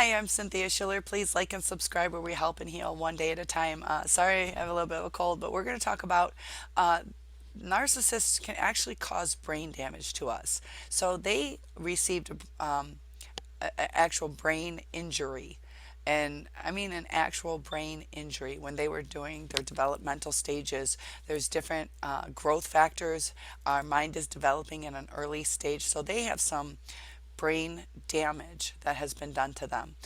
Hi, I'm Cynthia Schiller. Please like and subscribe where we help and heal one day at a time. Sorry, I have a little bit of a cold, but we're going to talk about uh, narcissists can actually cause brain damage to us. So they received actual brain injury. And I mean an actual brain injury when they were doing their developmental stages. There's different growth factors. Our mind is developing in an early stage. So they have some brain damage that has been done to them.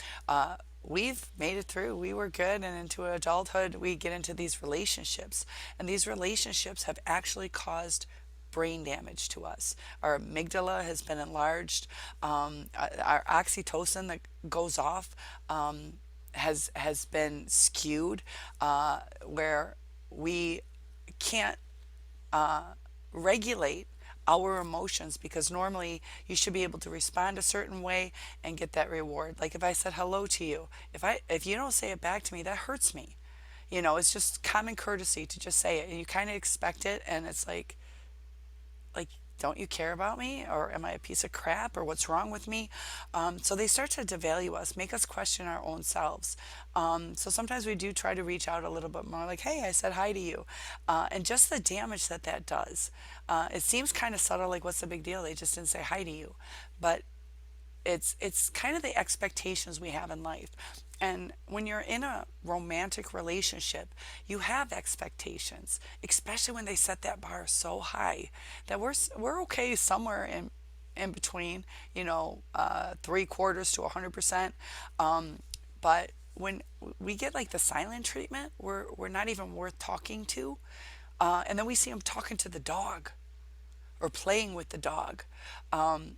We've made it through. We were good, and into adulthood, we get into these relationships, and these relationships have actually caused brain damage to us. Our amygdala has been enlarged. Our oxytocin that goes off has been skewed, where we can't regulate our emotions because normally you should be able to respond a certain way and get that reward. Like if I said hello to you, if you don't say it back to me, that hurts me. It's just common courtesy to just say it, and you kind of expect it, and it's like, don't you care about me, or am I a piece of crap, or what's wrong with me? So they start to devalue us, make us question our own selves. So sometimes we do try to reach out a little bit more, like, hey, I said hi to you. And just the damage that that does. It seems kind of subtle, like, what's the big deal? They just didn't say hi to you. But it's kind of the expectations we have in life. And when you're in a romantic relationship, you have expectations, especially when they set that bar so high that we're okay somewhere in between, 3/4 to 100%. But when we get like the silent treatment, we're not even worth talking to. And then we see them talking to the dog or playing with the dog.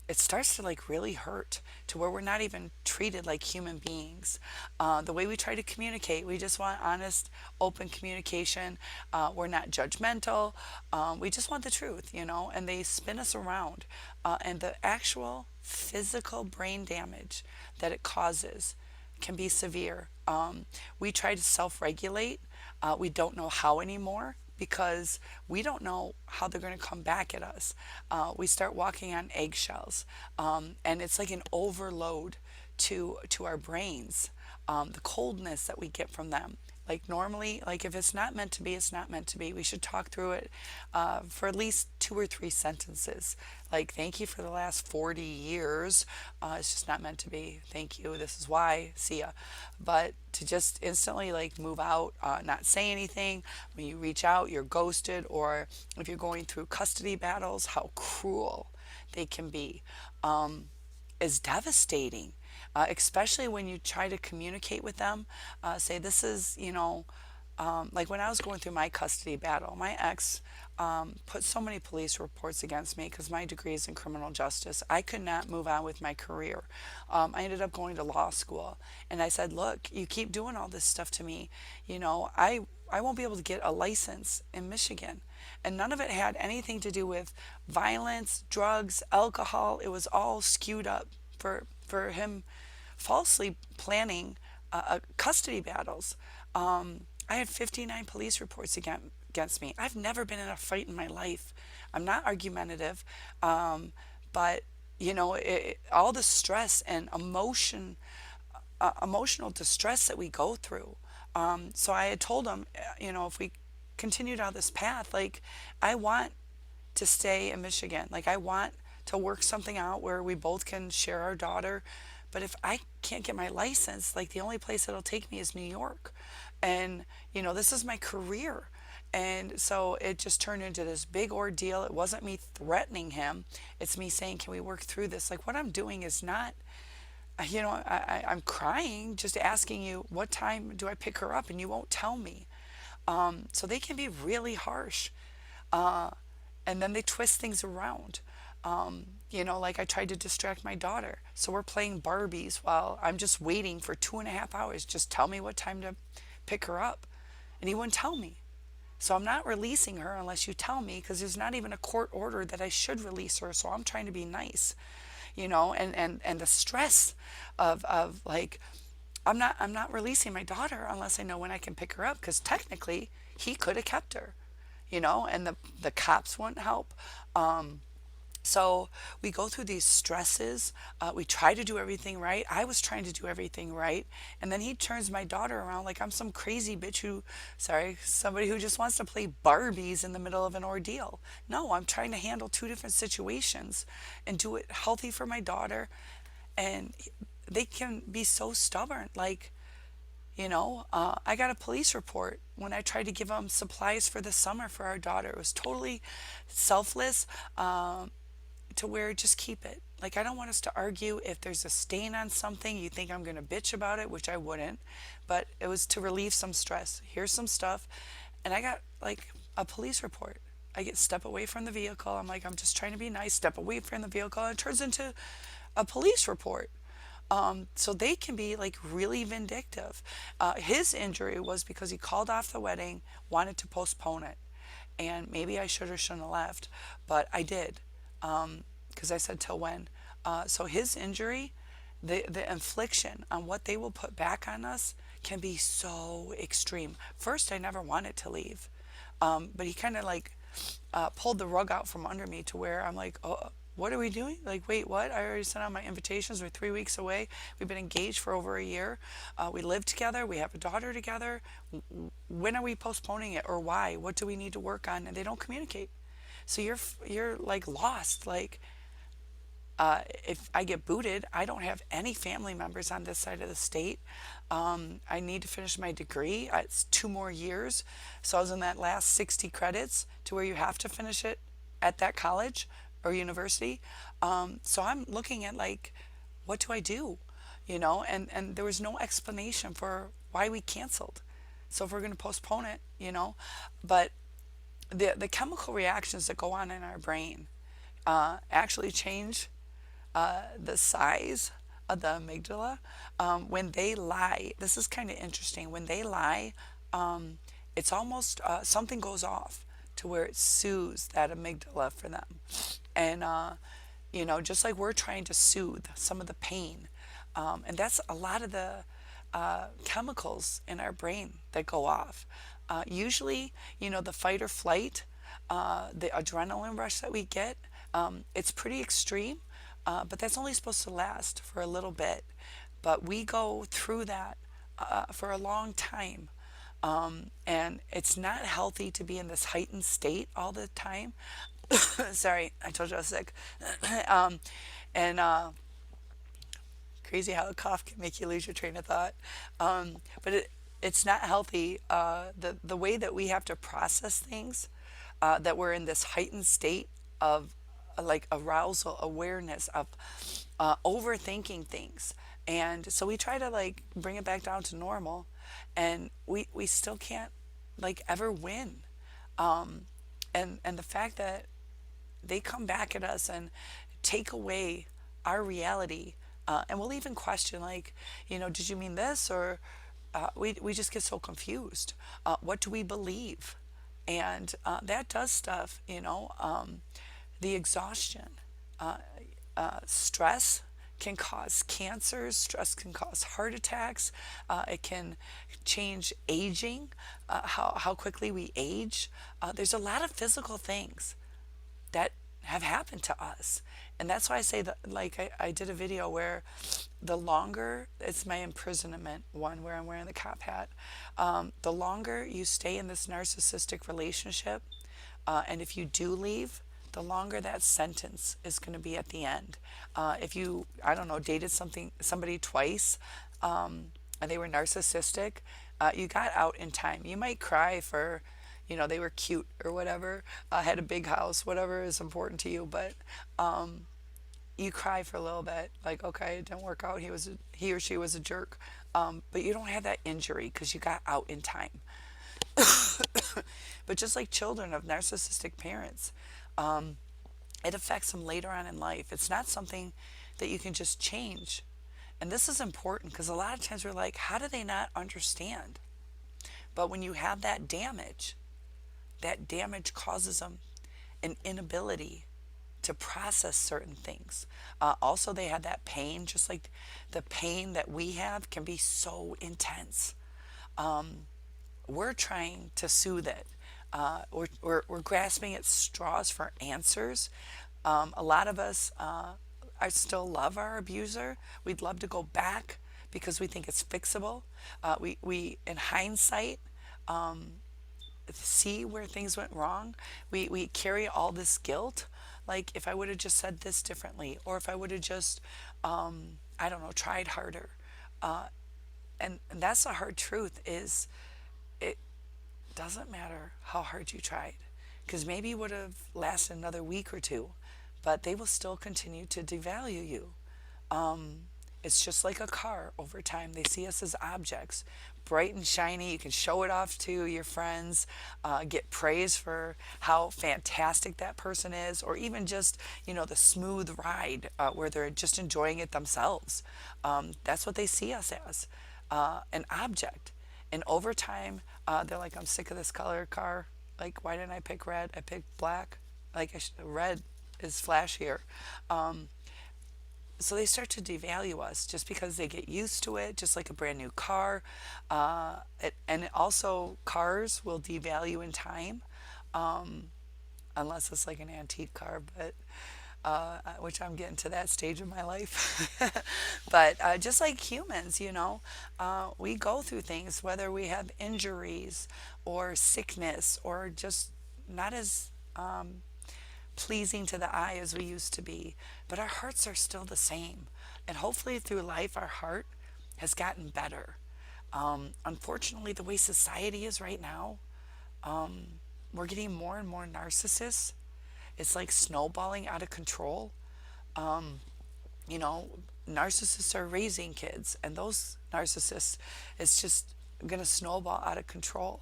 It starts to like really hurt to where we're not even treated like human beings. The way we try to communicate, we just want honest, open communication. We're not judgmental. We just want the truth, and they spin us around. And the actual physical brain damage that it causes can be severe. We try to self regulate. We don't know how anymore because we don't know how they're going to come back at us. We start walking on eggshells, and it's like an overload to our brains. The coldness that we get from them. Like normally, like if it's not meant to be, it's not meant to be. We should talk through it for at least 2 or 3 sentences. Like, thank you for the last 40 years. It's just not meant to be. Thank you. This is why. See ya. But to just instantly like move out, not say anything. When you reach out, you're ghosted. Or if you're going through custody battles, how cruel they can be is devastating, especially when you try to communicate with them. Say, this is, like when I was going through my custody battle, my ex put so many police reports against me because my degree is in criminal justice. I could not move on with my career. I ended up going to law school, and I said, look, you keep doing all this stuff to me, I won't be able to get a license in Michigan. And none of it had anything to do with violence, drugs, alcohol. It was all skewed up for him falsely planning custody battles. I had 59 police reports against me. I've never been in a fight in my life. I'm not argumentative, but all the stress and emotional distress that we go through. So I had told him, if we continue down this path, like, I want to stay in Michigan. Like, I want to work something out where we both can share our daughter. But if I can't get my license, like, the only place that'll take me is New York. And, this is my career. And so it just turned into this big ordeal. It wasn't me threatening him. It's me saying, can we work through this? Like, what I'm doing is not, I'm crying, just asking you, what time do I pick her up? And you won't tell me. So they can be really harsh. And then they twist things around. Like I tried to distract my daughter. So we're playing Barbies while I'm just waiting for 2.5 hours. Just tell me what time to pick her up. And he wouldn't tell me. So I'm not releasing her unless you tell me, because there's not even a court order that I should release her. So I'm trying to be nice, and the stress of like, I'm not releasing my daughter unless I know when I can pick her up, because technically he could have kept her, and the cops wouldn't help. So we go through these stresses. We try to do everything right. I was trying to do everything right. And then he turns my daughter around like I'm some crazy bitch who, sorry, somebody who just wants to play Barbies in the middle of an ordeal. No, I'm trying to handle two different situations and do it healthy for my daughter. And they can be so stubborn. Like, I got a police report when I tried to give them supplies for the summer for our daughter. It was totally selfless. To where just keep it. Like, I don't want us to argue if there's a stain on something, you think I'm going to bitch about it, which I wouldn't, but it was to relieve some stress. Here's some stuff. And I got like a police report. I get step away from the vehicle. I'm like, I'm just trying to be nice, step away from the vehicle. And it turns into a police report. So they can be like really vindictive. His injury was because he called off the wedding, wanted to postpone it. And maybe I should or shouldn't have left, but I did, because I said till when. So his injury, the infliction on what they will put back on us can be so extreme. First, I never wanted to leave, but he kind of like pulled the rug out from under me to where I'm like, oh, what are we doing? Like, wait, what? I already sent out my invitations. We're 3 weeks away. We've been engaged for over a year. We live together. We have a daughter together. When are we postponing it, or why? What do we need to work on? And they don't communicate. So you're like lost. Like, if I get booted, I don't have any family members on this side of the state. I need to finish my degree. It's 2 more years. So I was in that last 60 credits to where you have to finish it at that college or university. So I'm looking at like, what do I do? And there was no explanation for why we canceled. So if we're going to postpone it, but the chemical reactions that go on in our brain actually change the size of the amygdala. When they lie, this is kind of interesting. When they lie, it's almost something goes off to where it soothes that amygdala for them. And, just like we're trying to soothe some of the pain. And that's a lot of the chemicals in our brain that go off. Usually, the fight or flight, the adrenaline rush that we get, it's pretty extreme, but that's only supposed to last for a little bit. But we go through that for a long time. And it's not healthy to be in this heightened state all the time. Sorry, I told you I was sick. um, and Crazy how a cough can make you lose your train of thought. But it's not healthy. The way that we have to process things, that we're in this heightened state of like arousal, awareness of overthinking things. And so we try to like bring it back down to normal, and we still can't like ever win. And the fact that they come back at us and take away our reality, and we'll even question like, did you mean this? Or we just get so confused. What do we believe? And that does stuff, the exhaustion. Stress can cause cancers, stress can cause heart attacks, it can change aging, how quickly we age. There's a lot of physical things that have happened to us. And that's why I say that, like, I did a video where the longer, it's my imprisonment one where I'm wearing the cop hat, the longer you stay in this narcissistic relationship, and if you do leave, the longer that sentence is going to be at the end. If you, I don't know, dated somebody twice, and they were narcissistic, you got out in time. You might cry for, they were cute or whatever, had a big house, whatever is important to you, but you cry for a little bit, like, okay, it didn't work out. He or she was a jerk, but you don't have that injury because you got out in time. But just like children of narcissistic parents, it affects them later on in life. It's not something that you can just change. And this is important because a lot of times we're like, how do they not understand? But when you have that damage causes them an inability to process certain things. Also, they have that pain, just like the pain that we have can be so intense. We're trying to soothe it. We're grasping at straws for answers, A lot of us I still love our abuser. We'd love to go back because we think it's fixable. We in hindsight, see where things went wrong. We carry all this guilt. Like, if I would have just said this differently, or if I would have just, I don't know, tried harder. And that's the hard truth is it doesn't matter how hard you tried, because maybe you would have lasted another week or two, but they will still continue to devalue you. It's just like a car over time. They see us as objects, bright and shiny. You can show it off to your friends, get praise for how fantastic that person is, or even just, the smooth ride where they're just enjoying it themselves. That's what they see us as, an object. And over time, they're like, I'm sick of this color car. Like, why didn't I pick red? I picked black. Like, red is flashier. So they start to devalue us just because they get used to it, just like a brand new car. And also, cars will devalue in time, unless it's like an antique car, but which I'm getting to that stage of my life. But just like humans, we go through things, whether we have injuries or sickness or just not as pleasing to the eye as we used to be, but our hearts are still the same. And hopefully, through life, our heart has gotten better. Unfortunately, the way society is right now, we're getting more and more narcissists. It's like snowballing out of control. You know, Narcissists are raising kids, and those narcissists, it's just going to snowball out of control.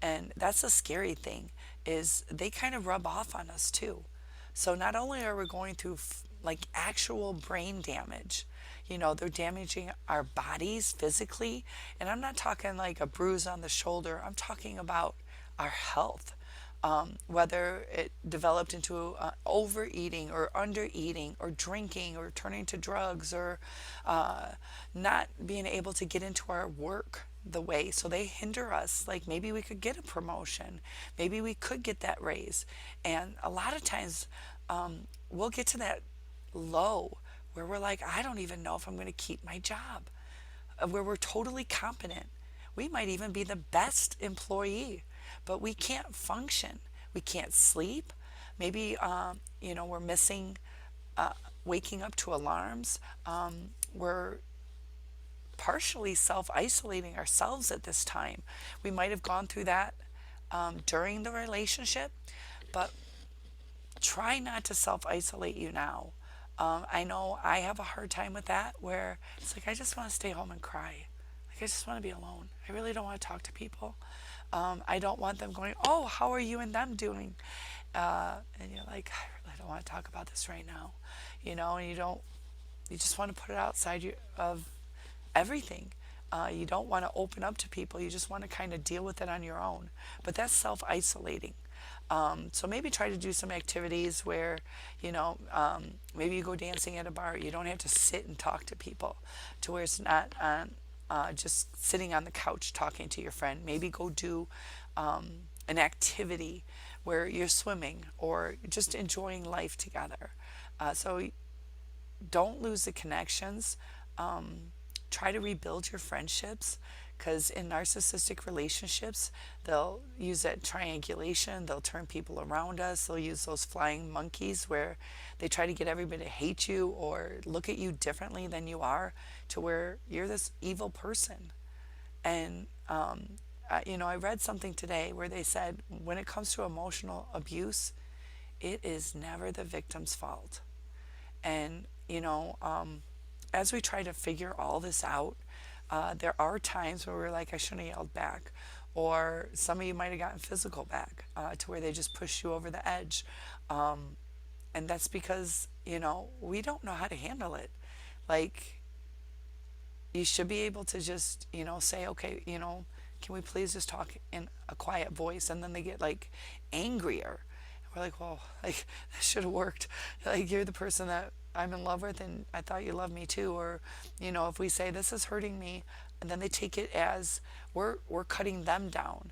And that's a scary thing, is they kind of rub off on us too. So not only are we going through like actual brain damage, they're damaging our bodies physically. And I'm not talking like a bruise on the shoulder, I'm talking about our health. Whether it developed into overeating or undereating or drinking or turning to drugs or not being able to get into our work the way. So they hinder us. Like, maybe we could get a promotion. Maybe we could get that raise. And a lot of times we'll get to that low where we're like, I don't even know if I'm going to keep my job, where we're totally competent. We might even be the best employee, but we can't function. We can't sleep. Maybe, we're missing waking up to alarms. We're partially self isolating ourselves at this time. We might have gone through that during the relationship, but try not to self isolate you now. I know I have a hard time with that, where it's like, I just want to stay home and cry. Like, I just want to be alone. I really don't want to talk to people. I don't want them going, oh, how are you and them doing? And you're like, I really don't want to talk about this right now. And you just want to put it outside of everything. You don't want to open up to people. You just want to kind of deal with it on your own. But that's self-isolating. So maybe try to do some activities where, maybe you go dancing at a bar. You don't have to sit and talk to people, to where it's not just sitting on the couch talking to your friend. Maybe go do an activity where you're swimming or just enjoying life together. So don't lose the connections. Try to rebuild your friendships, because in narcissistic relationships, they'll use that triangulation. They'll turn people around us. They'll use those flying monkeys where they try to get everybody to hate you or look at you differently than you are, to where you're this evil person. And, I read something today where they said, when it comes to emotional abuse, it is never the victim's fault. And, as we try to figure all this out, there are times where we're like, I shouldn't have yelled back. Or some of you might have gotten physical back, to where they just push you over the edge. And that's because, we don't know how to handle it. Like, you should be able to just, say, okay, can we please just talk in a quiet voice? And then they get like angrier. We're like, well, like, that should have worked. Like, you're the person that I'm in love with, and I thought you loved me too. Or, if we say this is hurting me, and then they take it as we're cutting them down,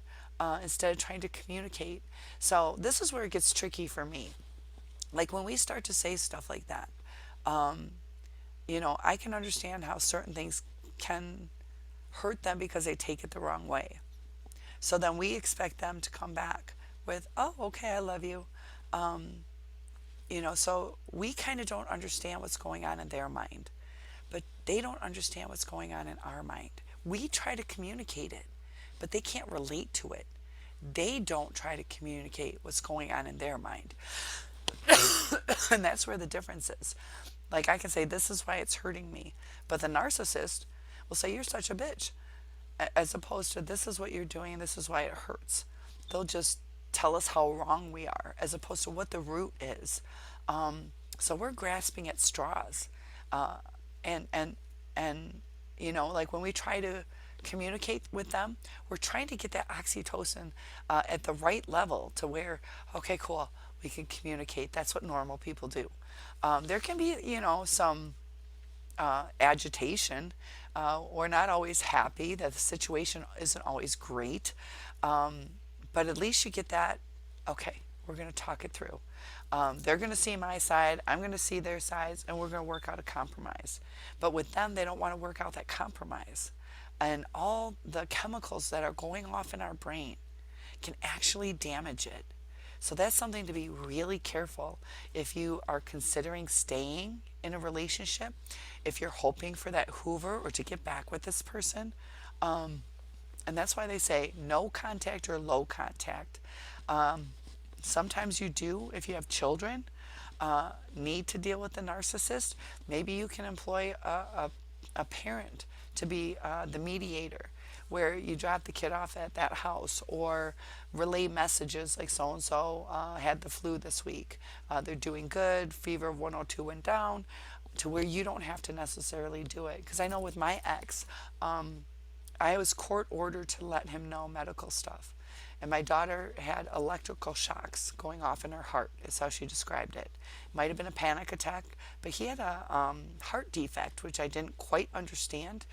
instead of trying to communicate. So this is where it gets tricky for me. Like when we start to say stuff like that, I can understand how certain things can hurt them because they take it the wrong way. So then we expect them to come back with, oh, okay, I love you. So we kind of don't understand what's going on in their mind, but they don't understand what's going on in our mind. We try to communicate it, but they can't relate to it. They don't try to communicate what's going on in their mind. And that's where the difference is. Like I can say, this is why it's hurting me. But the narcissist will say, you're such a bitch. As opposed to, this is what you're doing, and this is why it hurts. They'll just tell us how wrong we are, as opposed to what the root is. So we're grasping at straws. Uh, and like when we try to communicate with them, we're trying to get that oxytocin at the right level to where, okay, cool, we can communicate. That's what normal people do. There can be, some agitation. We're not always happy that the situation isn't always great. But at least you get that, okay, we're going to talk it through. They're going to see my side, I'm going to see their sides, and we're going to work out a compromise. But with them, they don't want to work out that compromise. And all the chemicals that are going off in our brain can actually damage it. So that's something to be really careful if you are considering staying in a relationship, if you're hoping for that Hoover or to get back with this person. And that's why they say no contact or low contact. Sometimes you do, if you have children, need to deal with the narcissist. Maybe you can employ a parent to be the mediator, where you drop the kid off at that house or relay messages like so and so had the flu this week. They're doing good, fever of 102 went down, to where you don't have to necessarily do it. Because I know with my ex, I was court ordered to let him know medical stuff. And my daughter had electrical shocks going off in her heart, is how she described it. Might have been a panic attack, but he had a heart defect, which I didn't quite understand.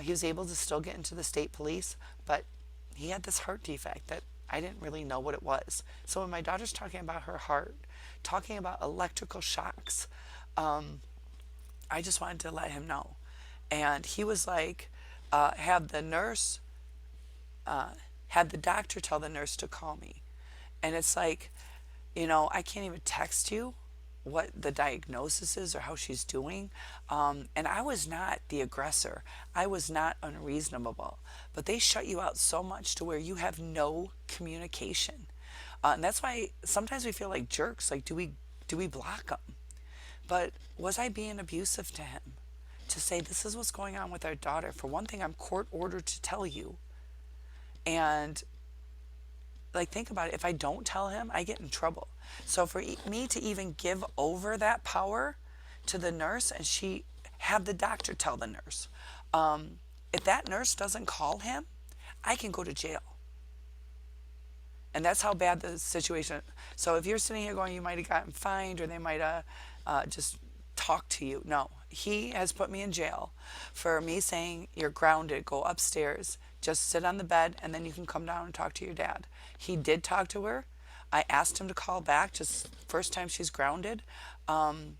He was able to still get into the state police, but he had this heart defect that I didn't really know what it was. So when my daughter's talking about her heart, talking about electrical shocks, I just wanted to let him know. And he was like, have the nurse, had the doctor tell the nurse to call me. And it's like, I can't even text you what the diagnosis is or how she's doing. And I was not the aggressor. I was not unreasonable. But they shut you out so much to where you have no communication. And that's why sometimes we feel like jerks. Like, do we block them? But was I being abusive to him? To say, this is what's going on with our daughter. For one thing, I'm court ordered to tell you. And like, think about it. If I don't tell him, I get in trouble. So for me to even give over that power to the nurse, and she have the doctor tell the nurse, if that nurse doesn't call him, I can go to jail. And that's how bad the situation. So if you're sitting here going, you might have gotten fined, or they might have just talked to you. No, he has put me in jail for me saying, you're grounded, go upstairs, just sit on the bed, and then you can come down and talk to your dad. He did talk to her. I asked him to call back, just first time she's grounded. And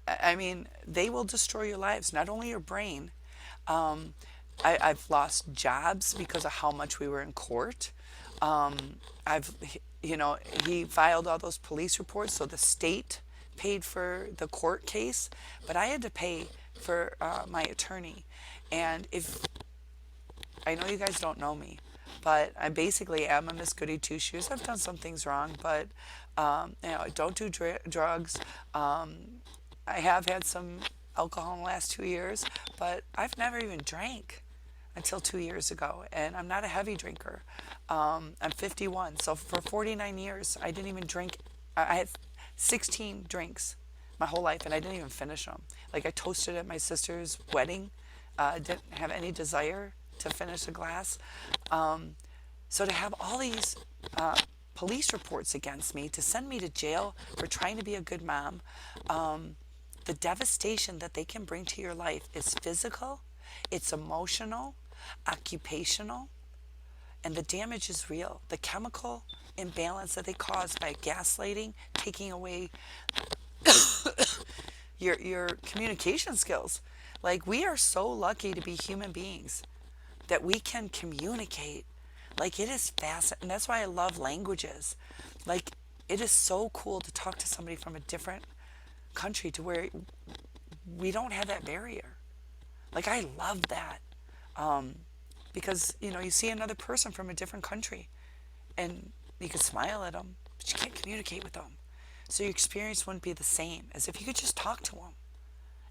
I mean, they will destroy your lives, not only your brain. I've lost jobs because of how much we were in court. He filed all those police reports, so the state paid for the court case, but I had to pay for my attorney. And if I know you guys don't know me, but I basically am a Miss Goody Two Shoes. I've done some things wrong, but I don't do drugs. I have had some alcohol in the last 2 years, but I've never even drank until 2 years ago, and I'm not a heavy drinker. I'm 51, so for 49 years, I didn't even drink. I had 16 drinks my whole life, and I didn't even finish them. Like, I toasted at my sister's wedding. Didn't have any desire to finish a glass. So to have all these police reports against me, to send me to jail for trying to be a good mom, the devastation that they can bring to your life is physical, it's emotional, occupational, and the damage is real. The chemical imbalance that they cause by gaslighting, taking away your communication skills. Like, we are so lucky to be human beings that we can communicate. Like, it is fascinating. And that's why I love languages. Like, it is so cool to talk to somebody from a different country to where we don't have that barrier. Like, I love that. Um, because, you see another person from a different country and you can smile at them, but you can't communicate with them. So your experience wouldn't be the same as if you could just talk to them,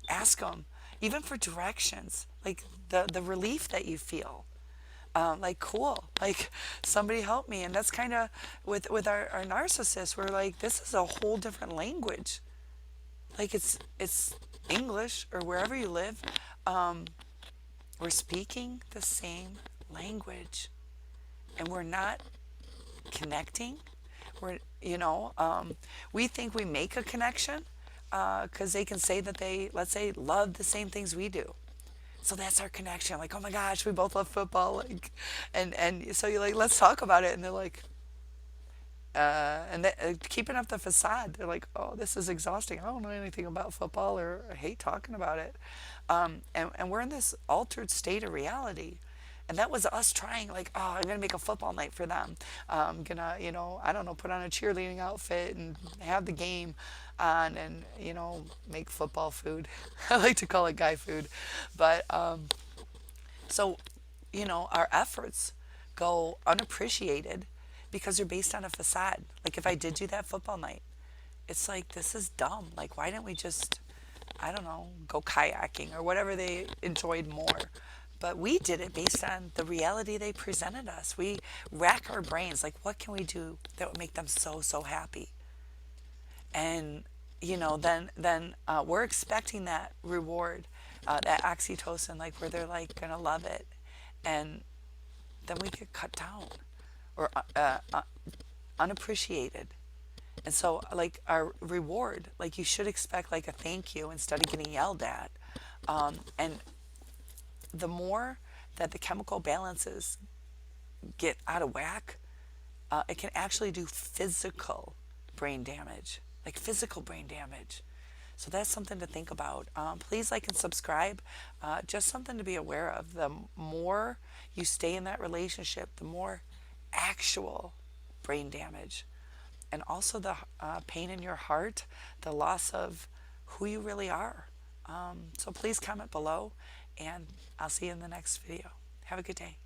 ask them, even for directions, like the relief that you feel. Like, cool, like, somebody help me. And that's kind of with our narcissist, we're like, this is a whole different language. Like, it's English or wherever you live. Um, we're speaking the same language and we're not connecting. We're, we think we make a connection because they can say that they, let's say, love the same things we do. So that's our connection. Like, oh my gosh, we both love football. Like, and so you're like, let's talk about it. And they're like, keeping up the facade. They're like, oh, this is exhausting. I don't know anything about football, or I hate talking about it. And we're in this altered state of reality. And that was us trying, like, oh, I'm going to make a football night for them. I'm going to, I don't know, put on a cheerleading outfit and have the game on and, make football food. I like to call it guy food. But so, our efforts go unappreciated because they're based on a facade. Like, if I did do that football night, it's like, this is dumb. Like, why didn't we just, I don't know, go kayaking or whatever they enjoyed more? But we did it based on the reality they presented us. We rack our brains, like, what can we do that would make them so, so happy? And, then we're expecting that reward, that oxytocin, like, where they're, like, going to love it. And then we get cut down or unappreciated. And so, like, our reward, like, you should expect, like, a thank you instead of getting yelled at. And the more that the chemical balances get out of whack, it can actually do physical brain damage, like physical brain damage. So that's something to think about. Please like and subscribe. Just something to be aware of. The more you stay in that relationship, the more actual brain damage. And also the pain in your heart, the loss of who you really are. So please comment below, and I'll see you in the next video. Have a good day.